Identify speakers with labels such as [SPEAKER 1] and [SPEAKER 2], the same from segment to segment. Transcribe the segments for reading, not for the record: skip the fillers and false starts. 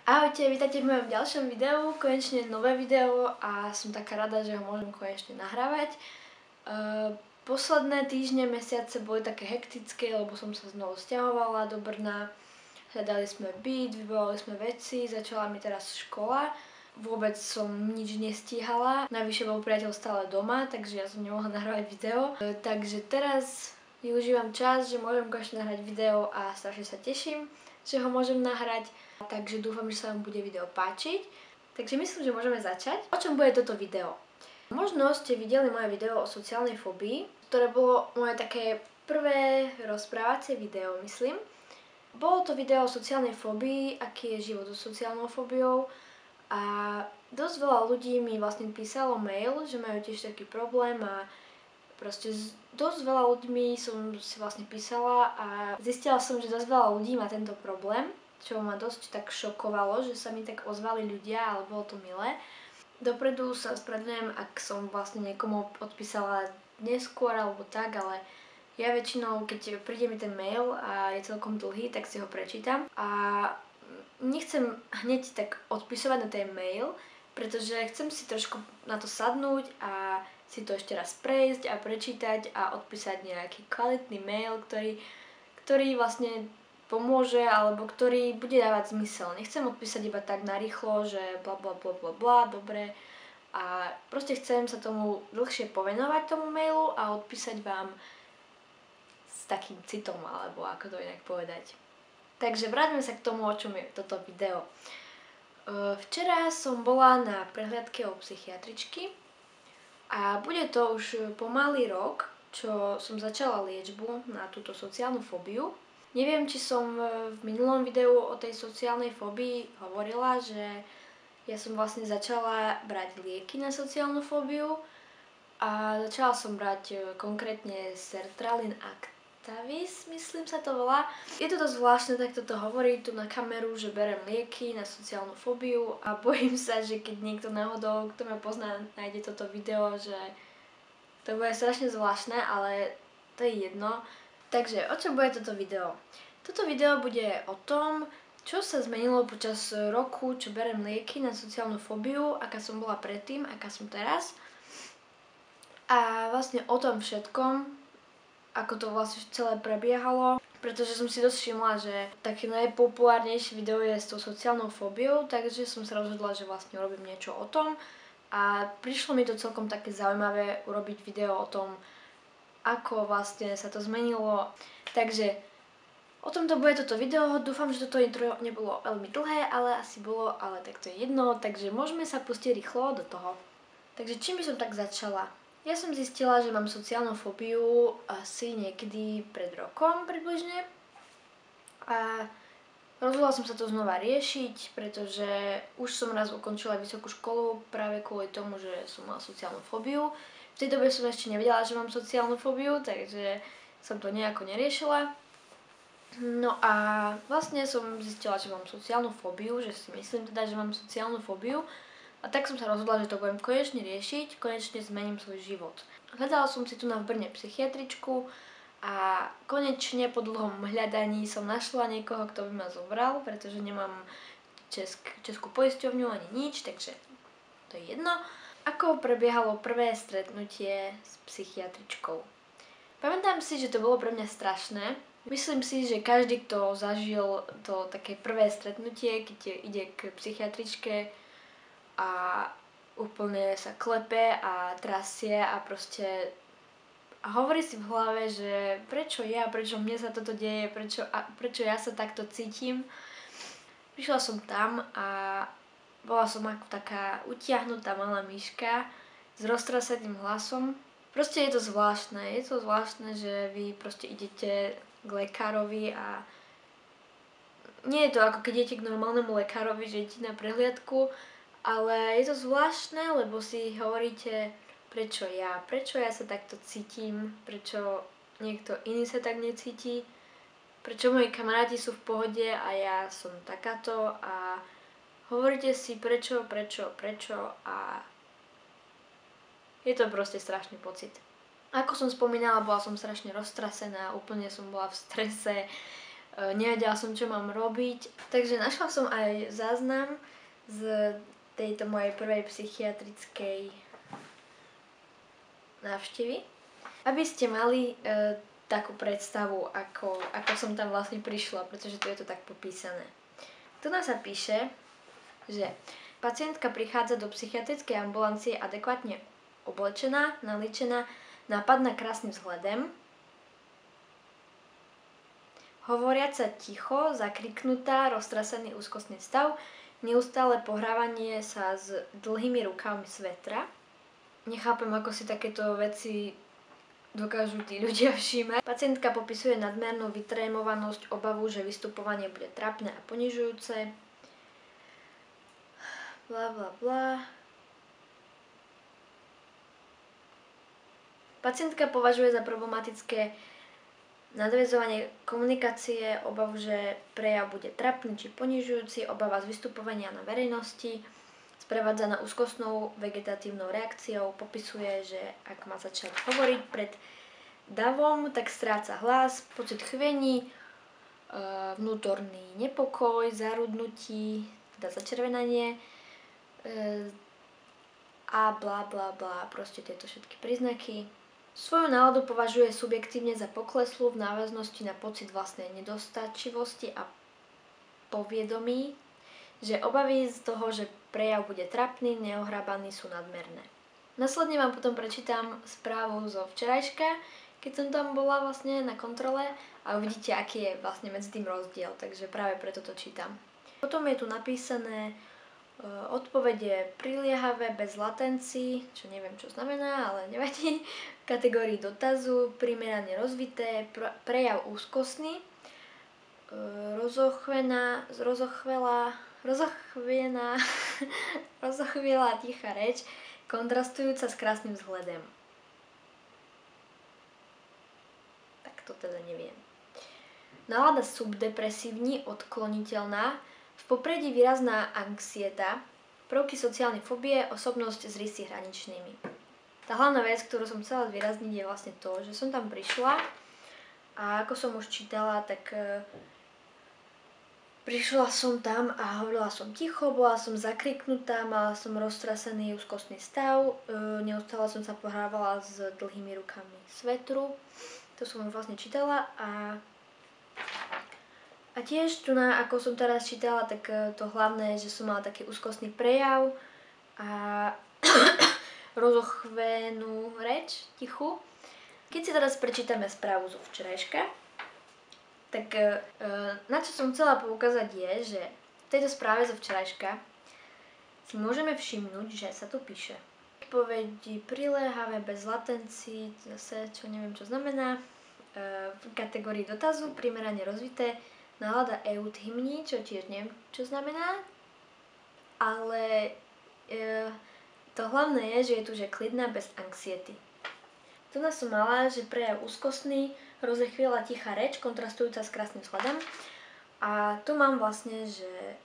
[SPEAKER 1] Ahojte, vítajte v mojom ďalšom videu, konečne nové video a som taká rada, že ho môžem konečne nahrávať. Posledné týždne, mesiace boli také hektické, lebo som sa znovu sťahovala do Brna. Hľadali sme byt, vybavovali sme veci, začala mi teraz škola. Vôbec som nič nestíhala, navyše bol priateľ stále doma, takže ja som nemohla nahrávať video. Takže teraz využívam čas, že môžem konečne nahrať video a strašne sa teším, že ho môžem nahrať. Takže dúfam, že sa vám bude video páčiť. Takže myslím, že môžeme začať. O čom bude toto video? Možno ste videli moje video o sociálnej fóbii, ktoré bolo moje také prvé rozprávacie video, myslím. Bolo to video o sociálnej fóbii, aký je život so sociálnou fóbiou a dosť veľa ľudí mi vlastne písalo mail, že majú tiež taký problém a proste dosť veľa ľuďmi som si vlastne písala a zistila som, že dosť veľa ľudí má tento problém, čo ma dosť tak šokovalo, že sa mi tak ozvali ľudia, ale bolo to milé. Dopredu sa ospravedlňujem, ak som vlastne niekomu odpísala neskôr alebo tak, ale ja väčšinou, keď príde mi ten mail a je celkom dlhý, tak si ho prečítam a nechcem hneď tak odpisovať na ten mail, pretože chcem si trošku na to sadnúť a si to ešte raz prejsť a prečítať a odpísať nejaký kvalitný mail, ktorý vlastne pomôže alebo ktorý bude dávať zmysel. Nechcem odpísať iba tak narýchlo, že bla bla bla bla bla, dobre. A proste chcem sa tomu dlhšie povenovať tomu mailu a odpísať vám s takým citom, alebo ako to inak povedať. Takže vráťme sa k tomu, o čom je toto video. Včera som bola na prehliadke u psychiatričky a bude to už pomaly rok, čo som začala liečbu na túto sociálnu fóbiu. Neviem, či som v minulom videu o tej sociálnej fóbii hovorila, že ja som vlastne začala brať lieky na sociálnu fóbiu a začala som brať konkrétne Sertralin Actavis, myslím sa to volá. Je to dosť zvláštne takto to hovoriť tu na kameru, že berem lieky na sociálnu fóbiu a bojím sa, že keď niekto náhodou, kto ma pozná, nájde toto video, že to bude strašne zvláštne, ale to je jedno. Takže, o čom bude toto video? Toto video bude o tom, čo sa zmenilo počas roku, čo berem lieky na sociálnu fóbiu, aká som bola predtým, aká som teraz. A vlastne o tom všetkom, ako to vlastne celé prebiehalo, pretože som si dosť všimla, že také najpopulárnejšie video je s tou sociálnou fóbiou, takže som sa rozhodla, že vlastne urobím niečo o tom. A prišlo mi to celkom také zaujímavé urobiť video o tom, ako vlastne sa to zmenilo. Takže o tomto bude toto video. Dúfam, že toto intro nebolo veľmi dlhé, ale asi bolo, ale tak to je jedno. Takže môžeme sa pustiť rýchlo do toho. Takže čím by som tak začala? Ja som zistila, že mám sociálnu fóbiu asi niekedy pred rokom približne. A rozhodla som sa to znova riešiť, pretože už som raz ukončila vysokú školu práve kvôli tomu, že som mala sociálnu fóbiu. V tej dobe som ešte nevedela, že mám sociálnu fóbiu, takže som to nejako neriešila. No a vlastne som zistila, že mám sociálnu fóbiu, že si myslím teda, že mám sociálnu fóbiu. A tak som sa rozhodla, že to budem konečne riešiť, konečne zmením svoj život. Hľadala som si tu na Brne psychiatričku a konečne po dlhom hľadaní som našla niekoho, kto by ma zobral, pretože nemám českú poisťovňu ani nič, takže to je jedno. Ako prebiehalo prvé stretnutie s psychiatričkou? Pamätám si, že to bolo pre mňa strašné. Myslím si, že každý, kto zažil to také prvé stretnutie, keď ide k psychiatričke a úplne sa klepe a trasie a proste a hovorí si v hlave, že prečo mne sa toto deje, prečo ja sa takto cítim. Prišla som tam a bola som ako taká utiahnutá malá myška s roztraseným hlasom. Proste je to zvláštne, že vy proste idete k lekárovi a nie je to ako keď idete k normálnemu lekárovi, že idete na prehliadku, ale je to zvláštne, lebo si hovoríte, prečo ja sa takto cítim, prečo niekto iný sa tak necíti, prečo moji kamaráti sú v pohode a ja som takáto a hovoríte si prečo a je to proste strašný pocit. Ako som spomínala, bola som strašne roztrasená, úplne som bola v strese nevedela som, čo mám robiť. Takže našla som aj záznam z tejto mojej prvej psychiatrickej návštevy, aby ste mali takú predstavu, ako som tam vlastne prišla, pretože tu je to tak popísané. Tu nás sa píše, že pacientka prichádza do psychiatrickej ambulancie adekvátne oblečená, naličená, napadná krásnym vzhľadom, hovoriaca ticho, zakriknutá, roztrasený úzkostný stav, neustále pohrávanie sa s dlhými rukávmi svetra. Nechápem, ako si takéto veci dokážu tí ľudia všímať. Pacientka popisuje nadmernú vytrémovanosť, obavu, že vystupovanie bude trápne a ponižujúce. Bla bla bla. Pacientka považuje za problematické nadväzovanie komunikácie, obavu, že prejav bude trapný či ponižujúci, obava z vystupovania na verejnosti, sprevádzaná úzkostnou vegetatívnou reakciou, popisuje, že ak má začať hovoriť pred davom, tak stráca hlas, pocit chvení, vnútorný nepokoj, zarudnutí, teda začervenanie a bla bla bla, proste tieto všetky príznaky. Svoju náladu považuje subjektívne za pokleslú v návaznosti na pocit vlastnej nedostačivosti a povedomí, že obavy z toho, že prejav bude trapný, neohrabaný, sú nadmerné. Následne vám potom prečítam správu zo včerajška, keď som tam bola vlastne na kontrole a uvidíte, aký je vlastne medzi tým rozdiel, takže práve preto to čítam. Potom je tu napísané odpovede priliehavé bez latencií, čo neviem, čo znamená, ale nevadí. V kategórii dotazu primerane rozvité, prejav úzkostný, rozochvelá tichá reč, kontrastujúca s krásnym vzhľadom. Tak to teda neviem. Nálada subdepresívni, odkloniteľná, v popredí výrazná anxieta, prvky sociálnej fóbie, osobnosť s rysy hraničnými. Tá hlavná vec, ktorú som chcela zvýrazniť, je vlastne to, že som tam prišla a ako som už čítala, tak prišla som tam a hovorila som ticho, bola som zakriknutá, mala som roztrasený úzkostný stav, neustále som sa pohrávala s dlhými rukami svetru. To som už vlastne čítala a tiež tu, ako som teraz čítala, tak to hlavné je, že som mala taký úzkostný prejav a rozochvenú reč, tichu. Keď si teraz prečítame správu zo včerajška, tak na čo som chcela poukázať je, že v tejto správe zo včerajška si môžeme všimnúť, že sa tu píše odpovedi priléhavé bez latencií, zase čo neviem čo znamená, v kategórii dotazu primerane rozvité, nálada euthymní, čo tiež neviem čo znamená, ale to hlavné je, že je tu, že klidná bez anxiety. Tu nás som mala, že prejav úzkostný, rozechviela tichá reč, kontrastujúca s krásnym vzhľadom. A tu mám vlastne, že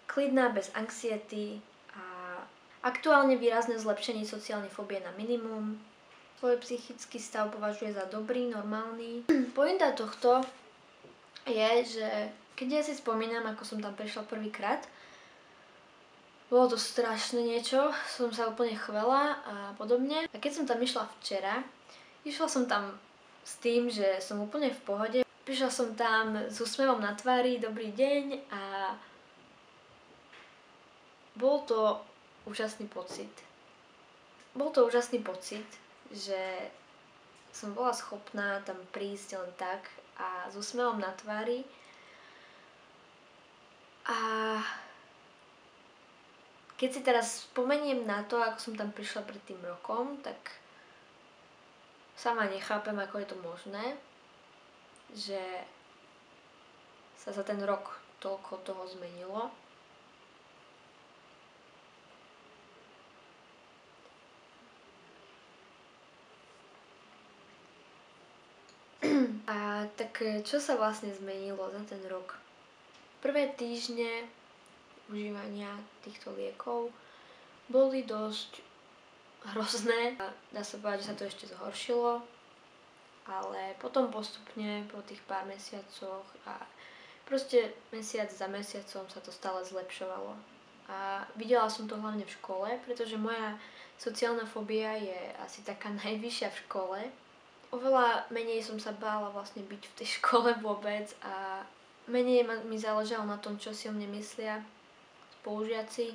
[SPEAKER 1] klidná bez anxiety a aktuálne výrazné zlepšenie sociálnej fóbie na minimum. Svoj psychický stav považuje za dobrý, normálny. Pointa tohto je, že keď ja si spomínam, ako som tam prišla prvýkrát, bolo to strašné niečo, som sa úplne chvela a podobne. A keď som tam išla včera, išla som tam s tým, že som úplne v pohode. Prišla som tam s úsmevom na tvári, dobrý deň a bol to úžasný pocit. Bol to úžasný pocit, že som bola schopná tam prísť len tak a s úsmevom na tvári a keď si teraz spomeniem na to, ako som tam prišla pred tým rokom, tak sama nechápem, ako je to možné, že sa za ten rok toľko toho zmenilo. A tak čo sa vlastne zmenilo za ten rok? Prvé týždne užívania týchto liekov boli dosť hrozné. Dá sa povedať, že sa to ešte zhoršilo. ale potom postupne po tých pár mesiacoch a proste mesiac za mesiacom sa to stále zlepšovalo. A videla som to hlavne v škole, pretože moja sociálna fóbia je asi taká najvyššia v škole. Oveľa menej som sa bála vlastne byť v tej škole vôbec a menej mi záležalo na tom, čo si o mne myslia spolužiaci.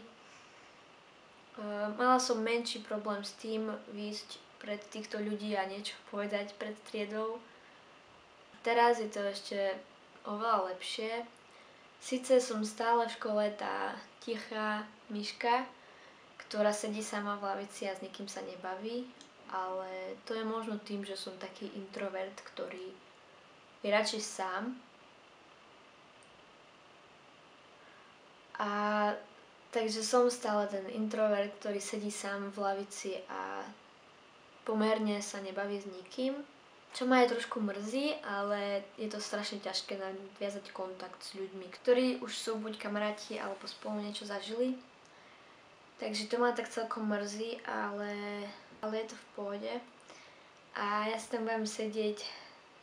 [SPEAKER 1] Mala som menší problém s tým výjsť pred týchto ľudí a niečo povedať pred triedou. Teraz je to ešte oveľa lepšie. Sice som stále v škole tá tichá myška, ktorá sedí sama v lavici a s nikým sa nebaví, ale to je možno tým, že som taký introvert, ktorý je radšej sám. A takže som stále ten introvert, ktorý sedí sám v lavici a pomerne sa nebaví s nikým. Čo ma aj trošku mrzí, ale je to strašne ťažké nadviazať kontakt s ľuďmi, ktorí už sú buď kamaráti alebo spolu niečo zažili. Takže to ma tak celkom mrzí, ale je to v pohode. A ja si tam budem sedieť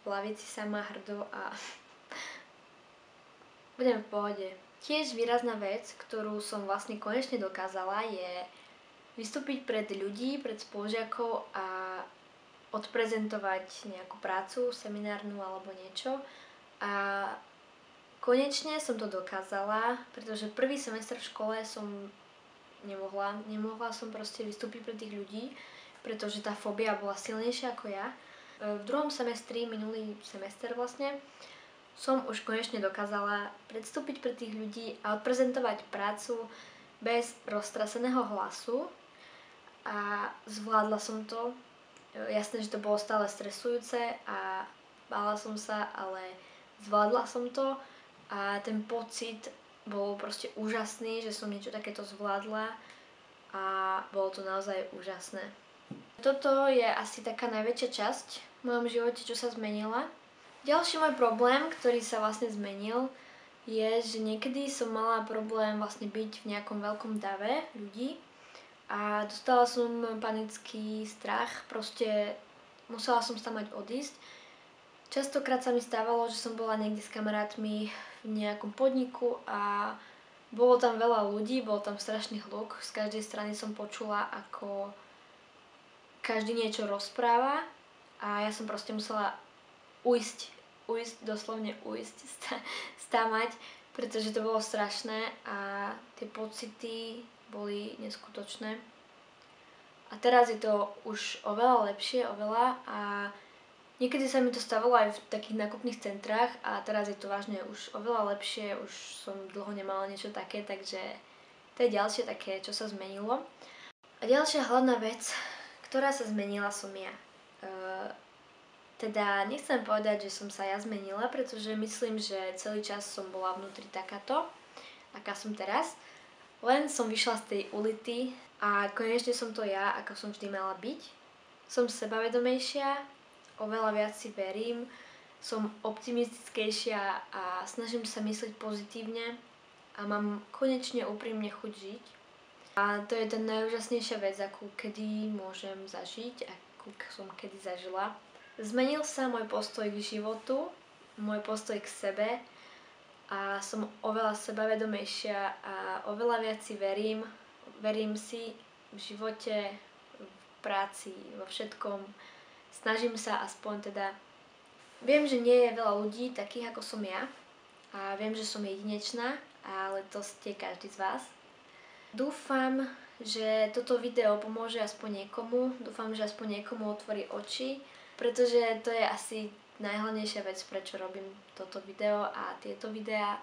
[SPEAKER 1] v lavici sama hrdo a budem v pohode. Tiež výrazná vec, ktorú som vlastne konečne dokázala, je vystúpiť pred ľudí, pred spolužiakov a odprezentovať nejakú prácu, seminárnu alebo niečo. A konečne som to dokázala, pretože prvý semester v škole som nemohla som proste vystúpiť pred tých ľudí, pretože tá fóbia bola silnejšia ako ja. V druhom semestri, minulý semester vlastne, som už konečne dokázala predstúpiť pred tých ľudí a odprezentovať prácu bez roztraseného hlasu a zvládla som to. Jasné, že to bolo stále stresujúce a bála som sa, ale zvládla som to a ten pocit bol proste úžasný, že som niečo takéto zvládla a bolo to naozaj úžasné. Toto je asi taká najväčšia časť v mojom živote, čo sa zmenila. Ďalší môj problém, ktorý sa vlastne zmenil, je, že niekedy som mala problém vlastne byť v nejakom veľkom dave ľudí a dostala som panický strach, proste musela som sa mať odísť. Častokrát sa mi stávalo, že som bola niekde s kamarátmi v nejakom podniku a bolo tam veľa ľudí, bol tam strašný hluk. Z každej strany som počula, ako každý niečo rozpráva a ja som proste musela doslovne stámať, pretože to bolo strašné a tie pocity boli neskutočné. A teraz je to už oveľa lepšie, a niekedy sa mi to stávalo aj v takých nákupných centrách a teraz je to vážne už oveľa lepšie, už som dlho nemala niečo také, takže to je ďalšie také, čo sa zmenilo. A ďalšia hlavná vec, ktorá sa zmenila, som ja. Teda nechcem povedať, že som sa ja zmenila, pretože myslím, že celý čas som bola vnútri takáto, aká som teraz. Len som vyšla z tej ulity a konečne som to ja, ako som vždy mala byť. Som sebavedomejšia, oveľa viac si verím, som optimistickejšia a snažím sa myslieť pozitívne a mám konečne úprimne chuť žiť. A to je tá najúžasnejšia vec, akú kedy môžem zažiť, akú som kedy zažila. Zmenil sa môj postoj k životu, môj postoj k sebe a som oveľa sebavedomejšia a oveľa viac si verím. Verím si v živote, v práci, vo všetkom. Snažím sa aspoň teda. Viem, že nie je veľa ľudí takých ako som ja a viem, že som jedinečná, ale to ste každý z vás. Dúfam, že toto video pomôže aspoň niekomu. Dúfam, že aspoň niekomu otvorí oči, pretože to je asi najhlavnejšia vec, prečo robím toto video a tieto videá.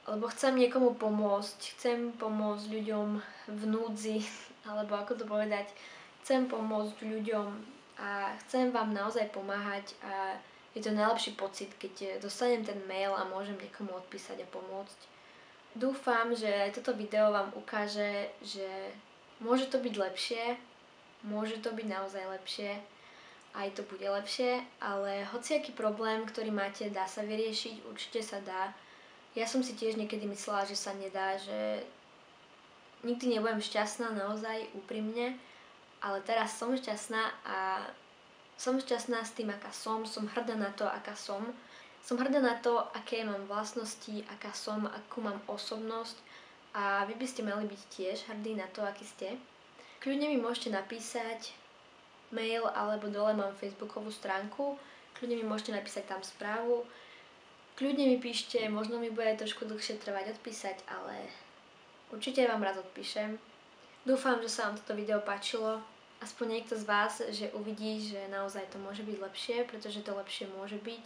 [SPEAKER 1] Lebo chcem niekomu pomôcť, chcem pomôcť ľuďom v núdzi, alebo ako to povedať, chcem pomôcť ľuďom a chcem vám naozaj pomáhať a je to najlepší pocit, keď dostanem ten mail a môžem niekomu odpísať a pomôcť. Dúfam, že toto video vám ukáže, že môže to byť lepšie, môže to byť naozaj lepšie, aj to bude lepšie, ale hociaký problém, ktorý máte, dá sa vyriešiť, určite sa dá. Ja som si tiež niekedy myslela, že sa nedá, že nikdy nebudem šťastná naozaj úprimne, ale teraz som šťastná a Som šťastná s tým, aká som hrdá na to, aká som. Som hrdá na to, aké mám vlastnosti, aká som, akú mám osobnosť a vy by ste mali byť tiež hrdí na to, aký ste. Kľudne mi môžete napísať mail alebo dole mám facebookovú stránku, kľudne mi môžete napísať tam správu, kľudne mi píšte, možno mi bude trošku dlhšie trvať odpísať, ale určite vám raz odpíšem. Dúfam, že sa vám toto video páčilo. Aspoň niekto z vás, že uvidí, že naozaj to môže byť lepšie, pretože to lepšie môže byť.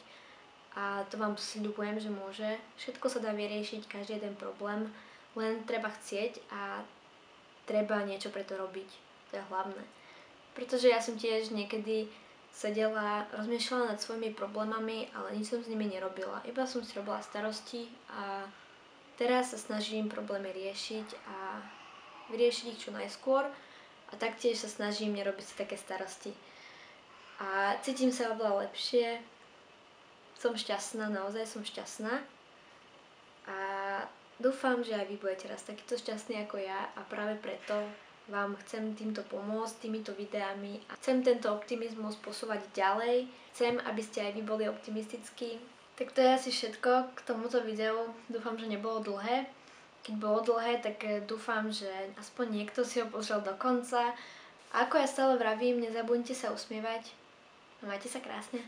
[SPEAKER 1] A to vám sľubujem, že môže. Všetko sa dá vyriešiť, každý jeden problém. Len treba chcieť a treba niečo pre to robiť. To je hlavné. Pretože ja som tiež niekedy sedela, rozmýšľala nad svojimi problémami, ale nič som s nimi nerobila. Iba som si robila starosti a teraz sa snažím problémy riešiť a vyriešiť ich čo najskôr. A taktiež sa snažím nerobiť si také starosti. A cítim sa oveľa lepšie. Som šťastná, naozaj som šťastná. A dúfam, že aj vy budete raz takýto šťastní ako ja a práve preto vám chcem týmto pomôcť, týmito videami a chcem tento optimizmus posúvať ďalej. Chcem, aby ste aj vy boli optimistickí. Tak to je asi všetko k tomuto videu. Dúfam, že nebolo dlhé. Keď bolo dlhé, tak dúfam, že aspoň niekto si ho pozrel do konca. A ako ja stále vravím, nezabudnite sa usmievať a majte sa krásne.